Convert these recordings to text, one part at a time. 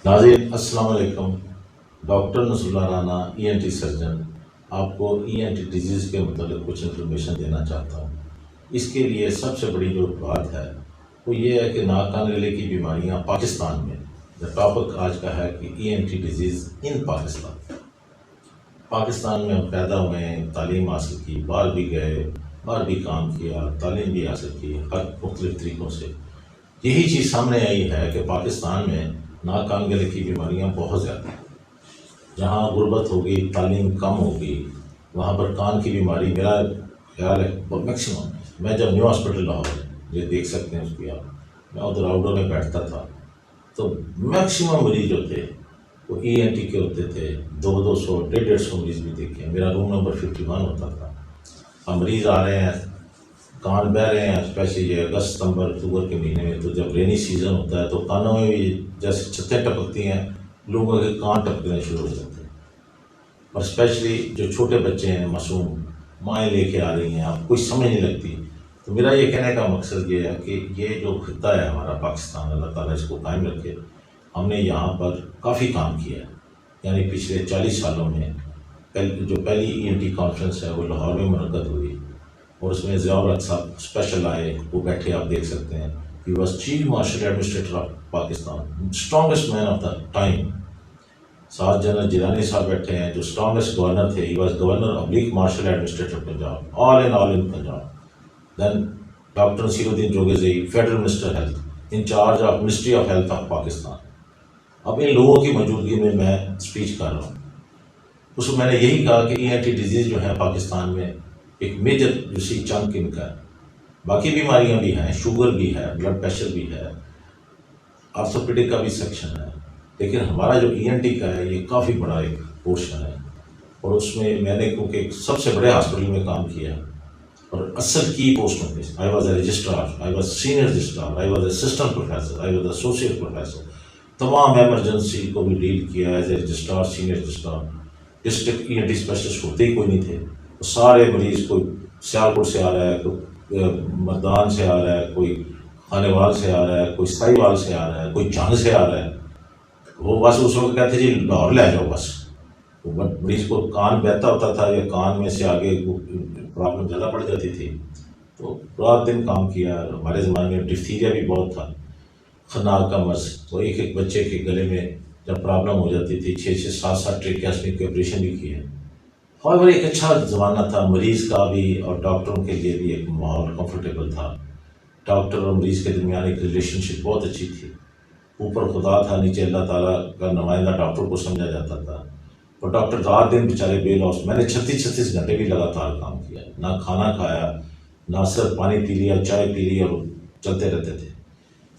ناظرین السلام علیکم۔ ڈاکٹر نصر اللہ رانا ENT سرجن آپ کو ENT ڈیزیز کے متعلق کچھ انفارمیشن دینا چاہتا ہوں۔ اس کے لیے سب سے بڑی جو بات ہے وہ یہ ہے کہ ناک کان گلے کی بیماریاں پاکستان میں، ٹاپک آج کا ہے کہ ENT ڈیزیز ان پاکستان۔ پاکستان میں ہم پیدا ہوئے ہیں، تعلیم حاصل کی، باہر بھی گئے، باہر بھی کام کیا، تعلیم بھی حاصل کی ہر مختلف طریقوں سے۔ یہی چیز سامنے آئی ہے کہ پاکستان میں ناک کان گلے کی بیماریاں بہت زیادہ ہیں۔ جہاں غربت ہوگی، تعلیم کم ہوگی، وہاں پر کان کی بیماری میرا خیال ہے میکسیمم۔ میں جب نیو ہاسپٹل لاہور یہ دیکھ سکتے ہیں اس کی آپ، میں ادھر آؤٹ ڈور میں بیٹھتا تھا تو میکسیمم مریض جو تھے وہ ENT کے ہوتے تھے۔ 200 150 مریض بھی دیکھے ہیں۔ میرا روم نمبر 51 ہوتا تھا۔ اب مریض آ رہے ہیں، کان بہہ رہے ہیں، اسپیشلی یہ اگست ستمبر اکتوبر کے مہینے میں، تو جب رینی سیزن ہوتا ہے تو کانوں میں بھی جیسے چھتیں ٹپکتی ہیں، لوگوں کے کان ٹپکنے شروع ہو جاتے ہیں۔ اور اسپیشلی جو چھوٹے بچے ہیں، معصوم مائیں لے کے آ رہی ہیں، آپ کوئی سمجھ نہیں لگتی۔ تو میرا یہ کہنے کا مقصد یہ ہے کہ یہ جو خطہ ہے ہمارا پاکستان، اللہ تعالیٰ اس کو قائم رکھے۔ ہم نے یہاں پر کافی کام کیا ہے، یعنی پچھلے 40 سالوں میں جو پہلی ENT کانفرنس ہے وہ لاہور میں منعقد ہوئی، اور اس میں ضیاء الحق صاحب اسپیشل آئے، وہ بیٹھے آپ دیکھ سکتے ہیں۔ He was chief martial administrator of Pakistan, strongest man of the time. ساتھ جنرل جیلانی صاحب بیٹھے ہیں جو اسٹرانگسٹ گورنر تھے، ہی واز گورنر ابلیک martial administrator Punjab, all in Punjab. Then doctor Nasiruddin جوگیزئی، federal minister health, in charge of ministry of health of Pakistan. اب ان لوگوں کی موجودگی میں اسپیچ کر رہا ہوں۔ اس میں نے یہی کہا کہ ENT ڈیزیز جو ہے پاکستان میں ایک میجر جسی چنک ان کا ہے۔ باقی بیماریاں بھی ہیں، شوگر بھی ہے، بلڈ پریشر بھی ہے، آرتھوپیڈک کا بھی سیکشن ہے، لیکن ہمارا جو ENT کا ہے یہ کافی بڑا ایک پورشن ہے۔ اور اس میں نے کیونکہ سب سے بڑے ہاسپٹل میں کام کیا اور اصل کی پوسٹوں پہ، I was a registrar, I was senior registrar, I was assistant professor, I was associate professor, تمام ایمرجنسی کو بھی ڈیل کیا as a registrar, senior registrar. District ENT specialist ہوتے ہی کوئی نہیں تھے، وہ سارے مریض کوئی سیالکوٹ سے آ رہا ہے، کوئی مردان سے آ رہا ہے، کوئی خانیوال سے آ رہا ہے، کوئی سائیوال سے آ رہا ہے، کوئی جنگ سے آ رہا ہے۔ وہ بس اس وقت کہتے جی لاہور لے جاؤ بس۔ وہ مریض کو کان بہتا ہوتا تھا یا کان میں سے آگے پرابلم زیادہ بڑھ جاتی تھی، تو رات دن کام کیا۔ ہمارے زمانے میں ڈفتیریا بھی بہت تھا، خناق کا مرض، تو ایک بچے کے گلے میں جب پرابلم ہو جاتی تھی 6-7 ٹریکیاسٹمی کے آپریشن بھی کیے۔ اور ایک اچھا زمانہ تھا، مریض کا بھی اور ڈاکٹروں کے لیے بھی ایک ماحول کمفرٹیبل تھا۔ ڈاکٹر اور مریض کے درمیان ایک ریلیشن شپ بہت اچھی تھی۔ اوپر خدا تھا، نیچے اللہ تعالیٰ کا نمائندہ ڈاکٹر کو سمجھا جاتا تھا۔ اور ڈاکٹر رات دن بیچارے بے لوس، میں نے 36 گھنٹے بھی لگاتار کام کیا، نہ کھانا کھایا، نہ صرف پانی پی لیا، چائے پی لی، اور چلتے رہتے تھے۔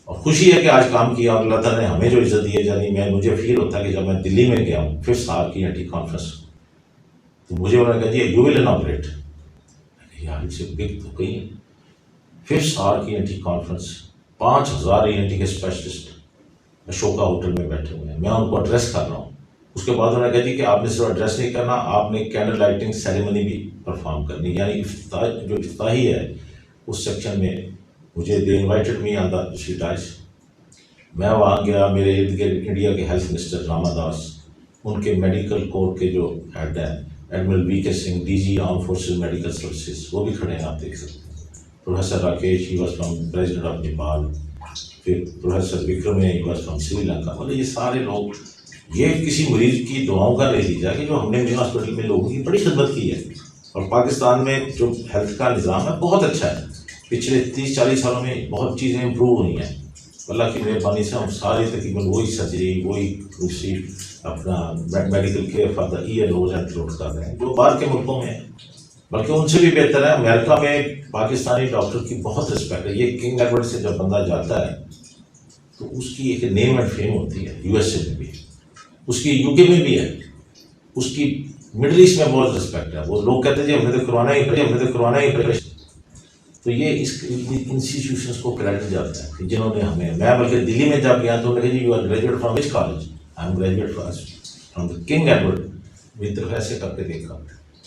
اور خوشی ہے کہ آج کام کیا اور اللہ تعالیٰ نے ہمیں جو عزت دی ہے، یعنی مجھے فیل ہوتا ہے کہ جب میں دلی میں گیا ہوں 5th سال کی ENT کانفرنس، تو مجھے انہوں نے کہا جی یو ول اناگریٹ، یار اس سے بگ تو کہیں 5th سال کی ENT کانفرنس، 5000 ENT کے اسپیشلسٹ اشوکا ہوٹل میں بیٹھے ہوئے ہیں، میں ان کو ایڈریس کر رہا ہوں۔ اس کے بعد انہوں نے کہا جی کہ آپ نے صرف ایڈریس نہیں کرنا، آپ نے کینڈل لائٹنگ سیریمنی بھی پرفارم کرنی، یعنی جو افتتاحی ہے اس سیکشن میں مجھے دے انوائٹڈ می آن دا ڈائس۔ میں وہاں گیا، میرے ارد گرد انڈیا کے ہیلتھ منسٹر راما داس، ان کے میڈیکل کور کے جو ہیڈ ہیں admiral VK Singh, DG arm forces medical services, وہ بھی کھڑے ہیں، آپ دیکھ سکتے ہیں۔ Professor Rakesh, he was from president of Nepal. پھر پروفیسر وکرم ہے، he was from Sri Lanka. مطلب یہ سارے لوگ، یہ کسی مریض کی دعاؤں کا لے لیجیے کہ جو ہم نے نیو ہاسپٹل میں لوگوں کی بڑی خدمت کی ہے۔ اور پاکستان میں جو ہیلتھ کا نظام ہے بہت اچھا ہے، پچھلے 30-40 سالوں میں بہت چیزیں امپروو ہوئی ہیں اللہ کی مہربانی سے۔ ہم سارے تقریباً وہی سرجری، وہی دوسری اپنا medical care for the ear nose and throat کر رہے ہیں جو باہر کے ملکوں میں ہیں، بلکہ ان سے بھی بہتر ہے۔ امریکہ میں پاکستانی ڈاکٹر کی بہت رسپیکٹ ہے۔ یہ کنگ ایڈورڈ سے جب بندہ جاتا ہے تو اس کی ایک نیم اینڈ فیم ہوتی ہے، USA میں بھی، اس کی UK میں بھی ہے، اس کی مڈل ایسٹ میں بہت رسپیکٹ ہے۔ وہ لوگ کہتے ہیں جی ہم نے تو کروانا ہی پڑے۔ تو یہ اس انسٹیٹیوشنس کو کریڈٹ جاتا ہے جنہوں نے ہمیں، میں بلکہ دلی میں جب گیا تو انہوں نے کہا جی you are graduate from which college? I am graduate from the King Edward. میری طرف ایسے کر کے دیکھا،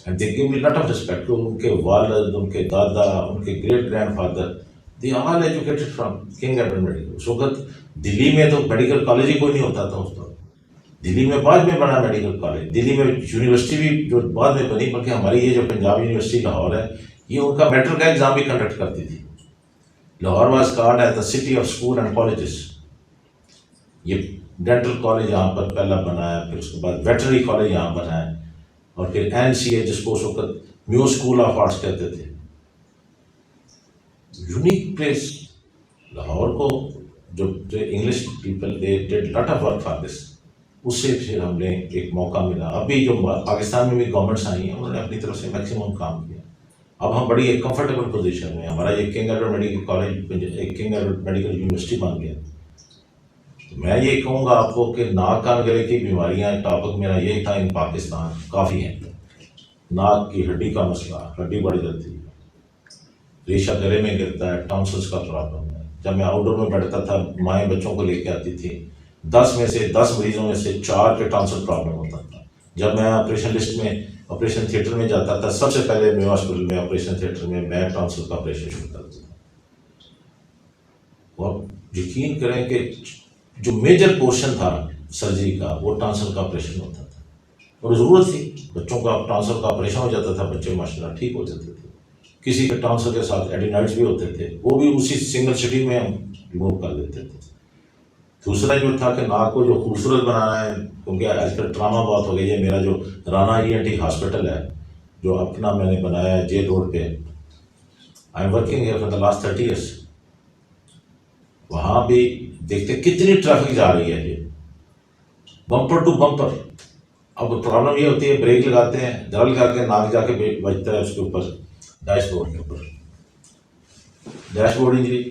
and they gave me lot of respect. ان کے والد، ان کے دادا، ان کے great grand father, they all educated from King Edward medical. اس وقت دلی میں تو میڈیکل کالج ہی کوئی نہیں ہوتا تھا اس وقت. دلی میں بعد میں بنا میڈیکل کالج. دلی میں یونیورسٹی بھی جو بعد میں بنی، بلکہ ہماری یہ جو پنجاب یونیورسٹی لاہور ہے یہ ان کا میٹرک کا ایگزام بھی کنڈکٹ کرتی تھی. Lahore was called as the city of school and colleges. یہ ڈینٹل کالج یہاں پر پہلا بنا ہے، پھر اس کے بعد ویٹرنری کالج یہاں بنا ہے، اور پھر این سی اے جس کو اس وقت نیو اسکول آف آرٹس کہتے تھے. یونیک پلیس لاہور کو جو English people they did lot of work for this. اس سے پھر ہم نے ایک موقع ملا. ابھی جو پاکستان میں بھی گورنمنٹس آئی ہیں انہوں نے اپنی طرف سے میکسیمم کام کیا. اب ہم بڑی ایک کمفرٹیبل پوزیشن میں، ہمارا یہ کنگ ایڈورڈ میڈیکل کالج ایک کنگ ایڈورڈ میڈیکل یونیورسٹی بن گیا. میں یہ کہوں گا آپ کو کہ ناک کان گلے کی بیماریاں، ٹاپک میرا یہ تھا ان پاکستان کافی ہیں. ناک کی ہڈی کا مسئلہ، ہڈی بڑھ جاتی ہے، ریشہ گلے میں گرتا ہے، ٹانسلس کا پرابلم ہے. جب میں آؤٹ ڈور میں بیٹھتا تھا مائیں بچوں کو لے کے آتی تھی، 10 میں سے 10 مریضوں میں سے 4 کے ٹانسل پرابلم ہوتا تھا. جب میں آپریشن لسٹ میں آپریشن تھیٹر میں جاتا تھا، سب سے پہلے میرے ہاسپٹل میں آپریشن تھیٹر میں ٹانسل کا آپریشن شروع کرتا تھا. اور یقین کریں کہ جو میجر پورشن تھا سرجری کا وہ ٹانسل کا آپریشن ہوتا تھا، اور ضرورت تھی. بچوں کا ٹانسل کا آپریشن ہو جاتا تھا، بچے ماشاء اللہ ٹھیک ہو جاتے تھے. کسی کے ٹانسل کے ساتھ ایڈینائٹس بھی ہوتے تھے، وہ بھی اسی سنگل سٹی میں ہم ریموو کر دیتے تھے. دوسرا جو تھا کہ ناک کو جو خوبصورت بنانا ہے، کیونکہ آج کل ٹراما بہت ہو گئی ہے. میرا جو رانا ای این ٹی ہاسپٹل ہے جو اپنا میں نے بنایا ہے جیل روڈ پہ، I am working here for the last 30 years. وہاں بھی دیکھتے کتنی ٹریفک جا رہی ہے، یہ بمپر ٹو بمپر. اب پرابلم یہ ہوتی ہے بریک لگاتے ہیں، درل کر کے ناک جا کے بجتا ہے اس کے اوپر، ڈیش بورڈ کے اوپر. ڈیش بورڈ انجری،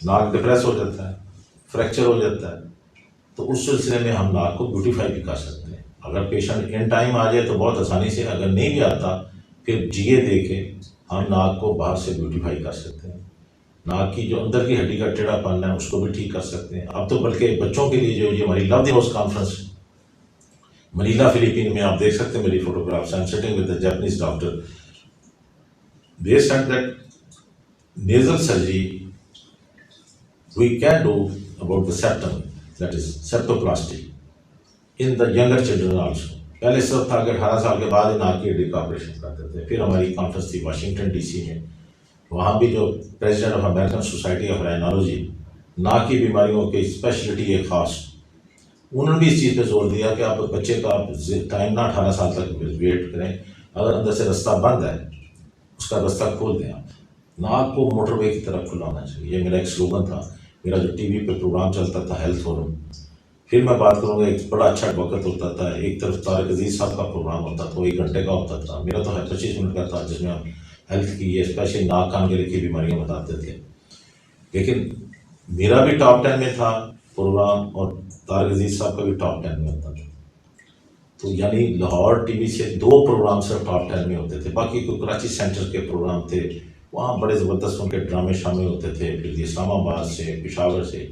ناک ڈپریس ہو جاتا ہے، فریکچر ہو جاتا ہے. تو اس سلسلے میں ہم ناک کو بیوٹیفائی بھی کر سکتے ہیں. اگر پیشنٹ ان ٹائم آ جائے تو بہت آسانی سے، اگر نہیں بھی آتا پھر جی اے دے کے ہم ناک کو باہر سے بیوٹیفائی کر سکتے ہیں. ناک کی جو اندر کی ہڈی کا ٹیڑھا پن ہے اس کو بھی ٹھیک کر سکتے ہیں. اب تو بلکہ بچوں کے لیے جو یہ ہماری لو the house conference Manila Philippines میں آپ دیکھ سکتے ہیں میری photographs. I am sitting with the Japanese doctor. They said that nasal surgery we can do about the septum, that is septoplasty, in the younger children also. پہلے سب تھا کہ 18 سال کے بعد ناک کی ہڈی کا آپریشن کرتے تھے. پھر ہماری کانفرنس تھی واشنگٹن ڈی سی میں، وہاں بھی جو president of American society of rhinology, ناک کی بیماریوں کی اسپیشلٹی ایک خاص، انہوں نے بھی اس چیز پہ زور دیا کہ آپ بچے کا ٹائم نہ 18 سال تک ویٹ کریں. اگر اندر سے رستہ بند ہے اس کا رستہ کھول دیں. آپ ناک کو موٹر وے کی طرف کھلانا چاہیے. یہ میرا ایک سلوگن تھا. میرا جو ٹی وی پہ پروگرام چلتا تھا ہیلتھ فورم، پھر میں بات کروں گا، ایک بڑا اچھا وقت ہوتا تھا. ایک طرف طارق عزیز صاحب کا پروگرام ہوتا تھا، وہ 1 گھنٹے کا ہوتا تھا. میرا تو 25 منٹ کا تھا جس میں ہم ہیلتھ کی، یہ اسپیشلی ناک کان گلے کی بیماریاں بتاتے تھے. لیکن میرا بھی ٹاپ 10 میں تھا پروگرام، اور طارق عزیز صاحب کا بھی ٹاپ 10 میں ہوتا تھا. تو یعنی لاہور ٹی وی سے 2 پروگرام صرف ٹاپ 10 میں ہوتے تھے. باقی کوئی کراچی سینٹر کے پروگرام تھے، وہاں بڑے زبردست ان کے ڈرامے شامل ہوتے تھے. پھر اسلام آباد سے، پشاور سے،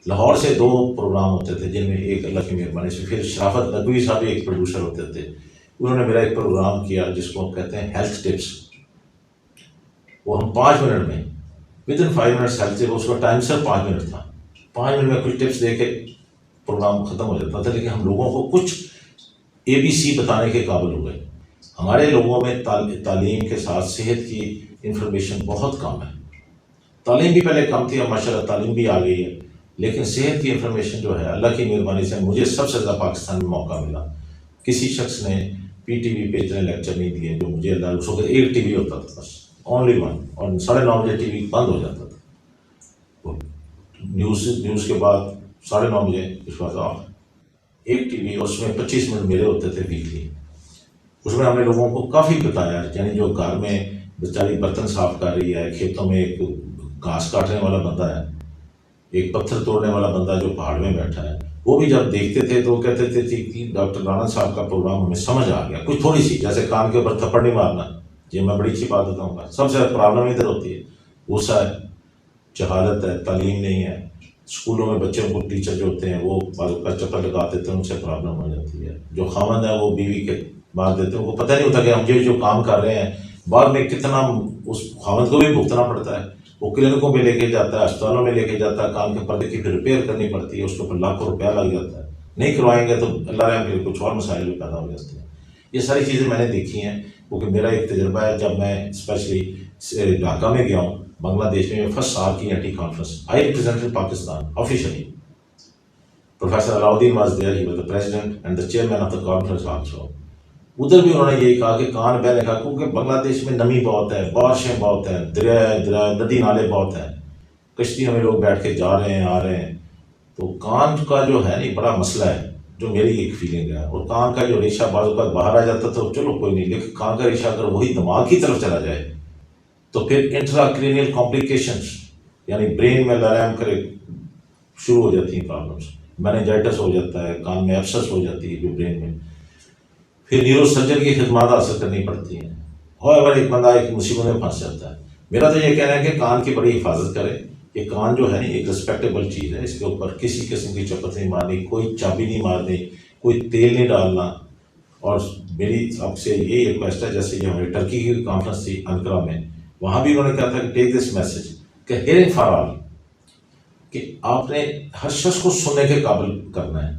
لاہور سے 2 پروگرام ہوتے تھے جن میں ایک اللہ کی مہربانی سے پھر شرافت ندوی صاحب ایک پروڈیوسر ہوتے تھے. انہوں نے میرا ایک پروگرام کیا جس کو کہتے ہیں ہیلتھ ٹپس. وہ ہم 5 منٹ میں ودن 5 منٹس ہیلتھ ٹپ، اس کا ٹائم صرف 5 منٹ تھا. 5 منٹ میں کچھ ٹپس دے کے پروگرام ختم ہو جاتا تھا. لیکن ہم لوگوں کو کچھ ABC بتانے کے قابل ہو گئے. ہمارے لوگوں میں تعلیم کے ساتھ صحت کی انفارمیشن بہت کم ہے. تعلیم بھی پہلے کم تھی، اب ماشاءاللہ تعلیم بھی آ گئی ہے، لیکن صحت کی انفارمیشن جو ہے اللہ کی مہربانی سے مجھے سب سے زیادہ پاکستان میں موقع ملا. کسی شخص نے پی ٹی وی پہ اتنے لیکچر نہیں دیے جو مجھے اللہ. اس وقت ایک ٹی وی ہوتا تھا بس، اونلی 1، اور 9:30 بجے ٹی وی بند ہو جاتا تھا. نیوز کے بعد 9:30 بجے اس وقت آف. ایک ٹی وی، اور اس میں 25 منٹ میرے ہوتے تھے ویکلی. اس میں ہم نے لوگوں کو کافی بتایا، یعنی جو گھر میں بیچاری برتن صاف کر رہی ہے، کھیتوں میں ایک گھاس کاٹنے والا بندہ ہے، ایک پتھر توڑنے والا بندہ جو پہاڑ میں بیٹھا ہے، وہ بھی جب دیکھتے تھے تو وہ کہتے تھے کہ ڈاکٹر رانا صاحب کا پروگرام ہمیں سمجھ آ گیا. کچھ تھوڑی سی، جیسے کان کے اوپر تھپڑ نہیں مارنا، یہ میں بڑی اچھی بات بتاؤں گا. سب سے پرابلم ادھر ہوتی ہے غصہ ہے، جہالت ہے، تعلیم نہیں ہے. اسکولوں میں بچوں کو ٹیچر جو ہوتے ہیں وہ چپل لگا دیتے ہیں، ان سے پرابلم ہو جاتی ہے. جو خاوند ہے وہ بیوی کے مار دیتے ہیں، ان کو پتہ نہیں ہوتا کہ ہم جو کام کر رہے ہیں بعد میں کتنا اس خاوند کو بھی بھگتنا پڑتا ہے. وہ کلینکوں میں لے کے جاتا ہے، اسپتالوں میں لے کے جاتا ہے، کان کے پردے کی پھر ریپیئر کرنی پڑتی ہے، اس کے اوپر لاکھوں روپیہ لگ جاتا ہے، نہیں کروائیں گے تو اللہ رحم کرے کچھ اور مسائل بھی پیدا ہو جاتے ہیں۔ یہ ساری چیزیں میں نے دیکھی ہیں، کیونکہ میرا ایک تجربہ ہے، جب میں اسپیشلی ڈھاکہ میں گیا ہوں بنگلہ دیش میں، فرسٹ سال کی ENT conference, I represented Pakistan officially. Professor Alauddin was there, he was the president and the chairman of the conference also. ادھر بھی انہوں نے یہی کہا کہ کان بہنے کا، کیونکہ بنگلہ دیش میں نمی بہت ہے، بارشیں بہت ہیں، دریا ندی نالے بہت ہیں، کشتیوں میں لوگ بیٹھ کے جا رہے ہیں آ رہے ہیں، تو کان کا جو ہے نہیں بڑا مسئلہ ہے، جو میری ایک فیلنگ ہے. اور کان کا جو ریشہ بعض اوقات باہر آ جاتا تو چلو کوئی نہیں، لیکن کان کا ریشہ اگر وہی دماغ کی طرف چلا جائے تو پھر انٹرا کرینیل کمپلیکیشنز، یعنی برین میں لرم کرے شروع ہو جاتی ہیں پرابلمس، میننجائٹس ہو جاتا ہے، کان میں ایبسس ہو جاتی ہے جو برین میں، پھر نیورو سرجن کی خدمات حاصل کرنی پڑتی ہیں. اور ایک بندہ ایک مصیبت میں پھنس جاتا ہے. میرا تو یہ کہنا ہے کہ کان کی بڑی حفاظت کرے. یہ کان جو ہے نا ایک ریسپیکٹیبل چیز ہے، اس کے اوپر کسی قسم کی چپت نہیں مارنی، کوئی چابی نہیں مارنی، کوئی تیل نہیں ڈالنا. اور میری آپ سے یہی ریکویسٹ ہے، جیسے یہ ہماری ٹرکی کی کانفرنس تھی انقرہ میں، وہاں بھی انہوں نے کہا تھا کہ ٹیک دس میسج کہ ہیئرنگ فار آل، کہ آپ نے ہر شخص کو سننے کے قابل کرنا ہے.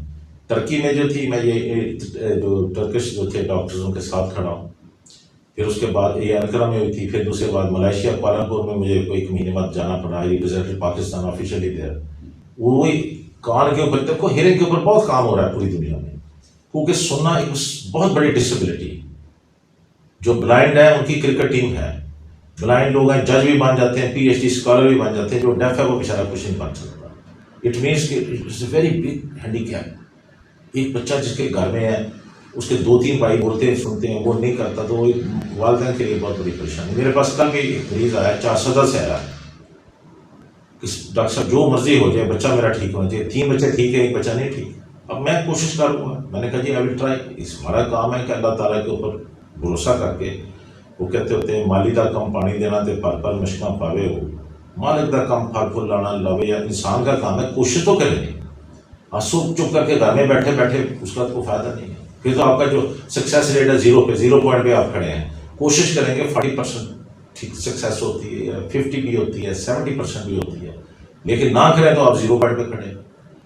ترکی میں جو تھی، میں یہ جو ٹرکش جو تھے ڈاکٹروں کے ساتھ کھڑا ہوں، پھر اس کے بعد یہ انقرہ میں ہوئی تھی، پھر دوسرے بعد ملائیشیا کوالالمپور میں مجھے ایک مہینے بعد جانا پڑا، ریپرزینٹیڈ پاکستان آفیشلی دیر. وہی کان کے اوپر، دیکھو ہیئرنگ کے اوپر بہت کام ہو رہا ہے پوری دنیا میں، کیونکہ سننا ایک بہت بڑی ڈسیبلٹی. جو بلائنڈ ہے ان کی کرکٹ ٹیم ہے، بلائنڈ لوگ ہیں جج بھی بن جاتے ہیں، پی ایچ ڈی اسکالر بھی بن جاتے ہیں. جو ڈیف ہے وہ بیچارہ کچھ نہیں بن سکتا. اٹ مینس کہ it's a very big handicap. ایک بچہ جس کے گھر میں ہے، اس کے 2-3 بھائی بولتے ہیں سنتے ہیں، وہ نہیں کرتا، تو وہ والدین کے لیے بہت بڑی پریشانی. میرے پاس کل بھی ایک مریض آیا، 4 صدر سے آیا کہ ڈاکٹر صاحب جو مرضی ہو جائے بچہ میرا ٹھیک ہونا چاہیے. 3 بچے ٹھیک ہے، ایک بچہ نہیں ٹھیک. اب میں کوشش کروں گا، میں نے کہا جی آئی ول ٹرائی. اس ہمارا کام ہے کہ اللہ تعالیٰ کے اوپر بھروسہ کر کے، وہ کہتے ہوتے ہیں مالی دا کم پانی دینا تے پر پر مشکاں پاوے ہو، مالک دا کم پھل پھول لانا لاوے. یا انسان کا کام ہے، کوشش تو کریں گے. سوپ چپ کر کے گھر میں بیٹھے بیٹھے اس کا کوئی فائدہ نہیں ہے. پھر تو آپ کا جو سکسیس ریٹ ہے 0 پوائنٹ پہ آپ کھڑے ہیں. کوشش کریں گے 40% ٹھیک سکسیس ہوتی ہے، یا 50 بھی ہوتی ہے، 70% بھی ہوتی ہے، لیکن نہ کریں تو آپ 0 پوائنٹ پہ کھڑے ہیں.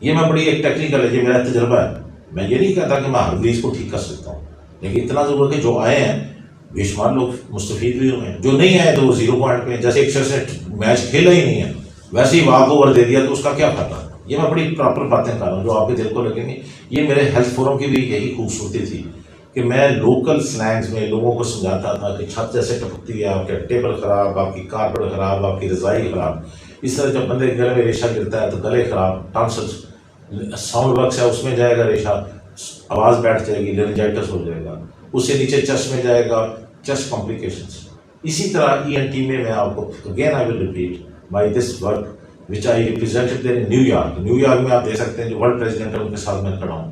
یہ میں بڑی ایک ٹیکنیکل ہے، یہ میرا تجربہ ہے. میں یہ نہیں کہتا کہ میں ہر مریض کو ٹھیک کر سکتا ہوں، لیکن اتنا ضرور ہے کہ جو آئے ہیں بے شمار لوگ مستفید بھی ہوئے ہیں. جو نہیں آئے تو وہ 0 پوائنٹ پہ. جیسے ایک شخص نے میچ کھیلا ہی نہیں ہے، ویسے ہی واک اوور دے دیا، تو اس کا کیا فائدہ. یہ میں بڑی پراپر باتیں کر رہا ہوں جو آپ کے دل کو لگیں گی. یہ میرے ہیلتھ فورم کی بھی یہی خوبصورتی تھی کہ میں لوکل سلینگز میں لوگوں کو سمجھاتا تھا کہ چھت جیسے ٹپکتی ہے، آپ کے ٹیبل خراب، آپ کی کارپیٹ خراب، آپ کی رضائی خراب. اس طرح جب بندے کے گلے میں ریشہ گرتا ہے تو گلے خراب، ٹانسلس، ساؤنڈ باکس ہے اس میں جائے گا ریشہ، آواز بیٹھ جائے گی، لینجائٹس ہو جائے گا. اس سے نیچے چیسٹ میں جائے گا، چیسٹ کمپلیکیشنس. اسی طرح ای این ٹی میں آپ کو again I will repeat by this work which I represented there in New York. New York میں آپ دیکھ سکتے ہیں جو ورلڈ پریزیڈنٹ ہے ان کے ساتھ میں کھڑا ہوں.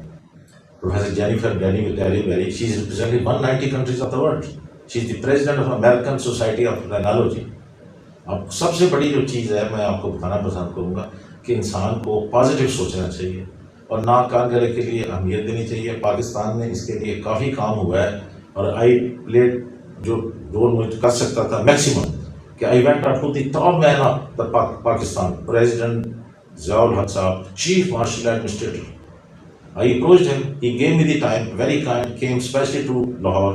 Professor Jennifer dairy she is representing 190 countries of the world. She is the president of American Society of Rhinology. اب سب سے بڑی جو چیز ہے میں آپ کو بتانا پسند کروں گا کہ انسان کو پازیٹیو سوچنا چاہیے اور ناک کان گلے کے لیے اہمیت دینی چاہیے. پاکستان میں اس کے لیے کافی کام ہوا ہے اور آئی پلیڈ جو رول مجھے کر سکتا تھا میکسیمم، کہ I went up to the top man of the Pakistan, President Ziaul Haq Saab, Chief Martial Administrator. I approached him, he gave me the time, very kind, came specially to Lahore,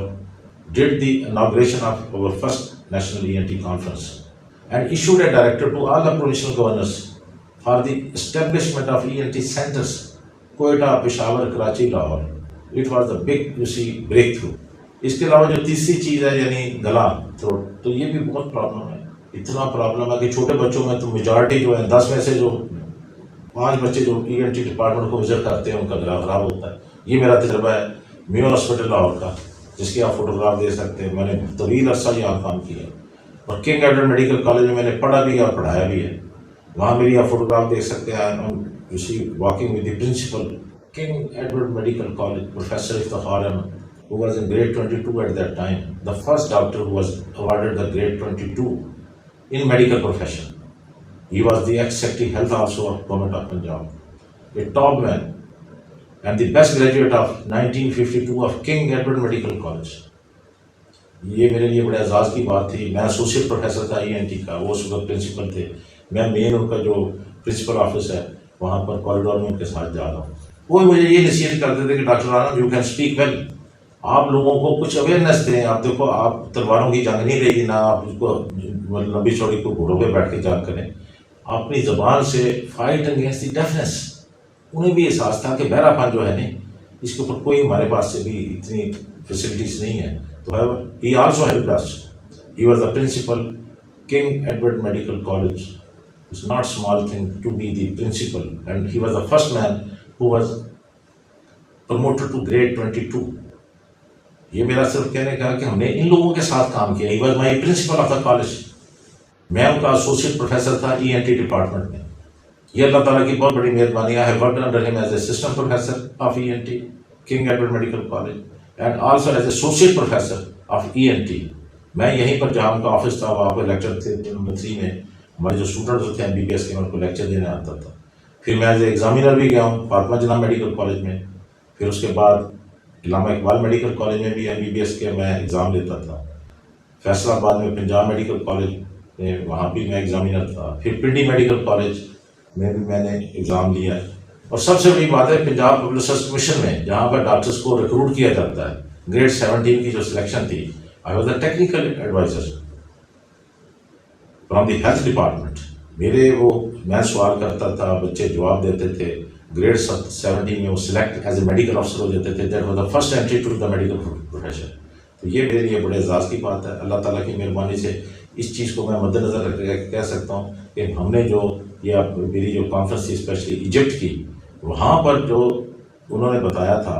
did the inauguration of our first National ENT Conference, and issued a directive to all the provincial governors for the establishment of ENT centers, Quetta, Peshawar, Karachi, Lahore. It was the big, you see, breakthrough. اس کے علاوہ جو تیسری چیز ہے یعنی گلا throat, تو یہ بھی بہت پرابلم ہے. اتنا پرابلم ہے کہ چھوٹے بچوں میں تو میجارٹی جو ہے 10 میں سے جو 5 بچے جو ای این ٹی ڈپارٹمنٹ کو وزٹ کرتے ہیں ان کا گلا خراب ہوتا ہے. یہ میرا تجربہ ہے میو ہاسپٹل لاہور کا، جس کی آپ فوٹوگراف دے سکتے ہیں. میں نے طویل عرصہ یہاں کام کیا اور کنگ ایڈورڈ میڈیکل کالج میں میں نے پڑھا بھی ہے اور پڑھایا بھی ہے. وہاں میری آپ فوٹوگراف دیکھ سکتے ہیں. You see walking with the principal King Edward Medical College professor Iftikhar Ahmad, who was in grade 22 at that time, the first doctor who was awarded the grade 22 in medical profession. He was the ex-secretary health also of Government of Punjab, a top man and the best graduate of 1952 of King Edward Medical College. یہ میرے لیے بڑے اعزاز کی بات تھی. میں associate professor تھا ENT کا، وہ اس وقت پرنسپل تھے. میں مین ان کا جو پرنسپل آفس ہے وہاں پر کوریڈور میں ان کے ساتھ جا رہا ہوں. وہ مجھے یہ نصیحت کرتے تھے کہ doctor Rana you can speak well, آپ لوگوں کو کچھ اویئرنیس دیں. آپ دیکھو، آپ تلواروں کی جنگ نہیں رہی، نہ آپ اس کو لمبی چوڑی کو گھوڑوں پہ بیٹھ کے جنگ کریں. اپنی زبان سے فائٹ اگینسٹ دی ڈیفنس. انہیں بھی احساس تھا کہ بہرا پن جو ہے نا، اس کے اوپر کوئی ہمارے پاس سے بھی اتنی فیسلٹیز نہیں ہے. تو he also helped us. He was the principal. King Edward Medical College is not small thing to be the principal, and he was the first man who was promoted to grade 22. یہ میرا صرف کہنے کا کہ ہم نے ان لوگوں کے ساتھ کام کیا. He was my principal of the college. میں ان کا ایسوسیٹ پروفیسر تھا ENT ڈپارٹمنٹ میں. یہ اللہ تعالیٰ کی بہت بڑی مہربانی ہے. I have worked under him as assistant professor of ENT, King Edward Medical College, and also as associate professor of ENT. میں یہیں پر جہاں ان کا آفس تھا وہاں پہ لیکچر تھے نمبر 3 میں. ہمارے جو اسٹوڈنٹس ہوتے ہیں MBBS کے، ان کو لیکچر دینے آتا تھا. پھر میں ایز اے ایگزامینر بھی گیا ہوں فاطمہ جناح میڈیکل کالج میں. پھر اس کے بعد علامہ اقبال میڈیکل کالج میں بھی MBBS کے میں ایگزام لیتا تھا. فیصل آباد میں پنجاب میڈیکل کالج میں، وہاں بھی میں ایگزامینر تھا. پھر پنڈی میڈیکل کالج میں بھی میں نے ایگزام لیا. اور سب سے بڑی بات ہے پنجاب پبلک سروس کمیشن میں، جہاں پر ڈاکٹرس کو ریکروٹ کیا جاتا ہے، گریڈ 17 کی جو سلیکشن تھی، I was the technical adviser from the health department. میرے وہ میں سوال کرتا تھا، بچے جواب دیتے تھے. گریڈ 17 میں وہ select as a medical officer ہو جاتے تھے. That was the first entry to the medical profession. تو یہ میرے لیے بڑے اعزاز کی بات ہے. اللہ تعالیٰ کی مہربانی سے اس چیز کو میں مد نظر رکھ کے کہہ سکتا ہوں کہ ہم نے جو یہ میری جو کانفرنس تھی اسپیشلی ایجپٹ کی، وہاں پر جو انہوں نے بتایا تھا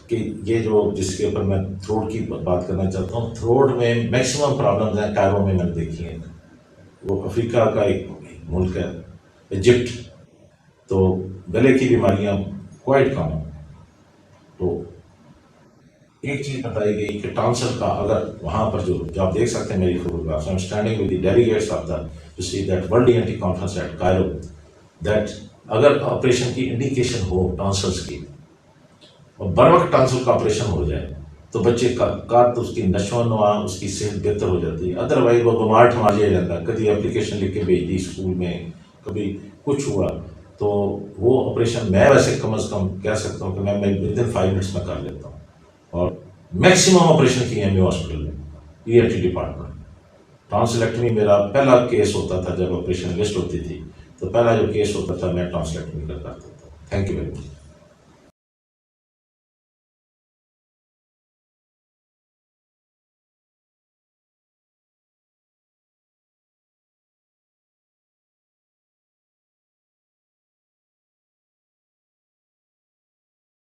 کہ یہ جو جس کے اوپر میں تھروٹ کی بات کرنا چاہتا ہوں، تھروٹ میں میکسیمم پرابلمز ہیں کائرو میں نے دیکھی ہیں. وہ افریقہ کا ایک ملک ہے ایجپٹ، تو گلے کی بیماریاں کوائٹ کم ہیں. تو ایک چیز بتائی گئی کہ ٹانسل کا، اگر وہاں پر جو آپ دیکھ سکتے ہیں میری photographs, I am standing with the delegates of the to see that world ENT conference at Cairo, that اگر آپریشن کی انڈیکیشن ہو ٹانسلس کی اور بر وقت ٹانسل کا آپریشن ہو جائے تو بچے کا اس کی نشو و نما، اس کی صحت بہتر ہو جاتی ہے. ادروائز وہ بیمار ٹھما لیا جاتا ہے. کبھی اپلیکیشن لکھ کے بھیج دی اسکول میں، کبھی کچھ ہوا تو وہ آپریشن میں ویسے کم از کم کہہ سکتا ہوں کہ میں ود ان 5 منٹس میں کر لیتا ہوں. اور میکسیمم آپریشن کی MU ہاسپٹل میں ENT ڈپارٹمنٹ. ٹرانسلیکٹمی میرا پہلا کیس ہوتا تھا جب آپریشن لسٹ ہوتی تھی، تو پہلا جو کیس ہوتا تھا میں ٹرانسلیکٹمی کا کرتا تھا. Thank you very much.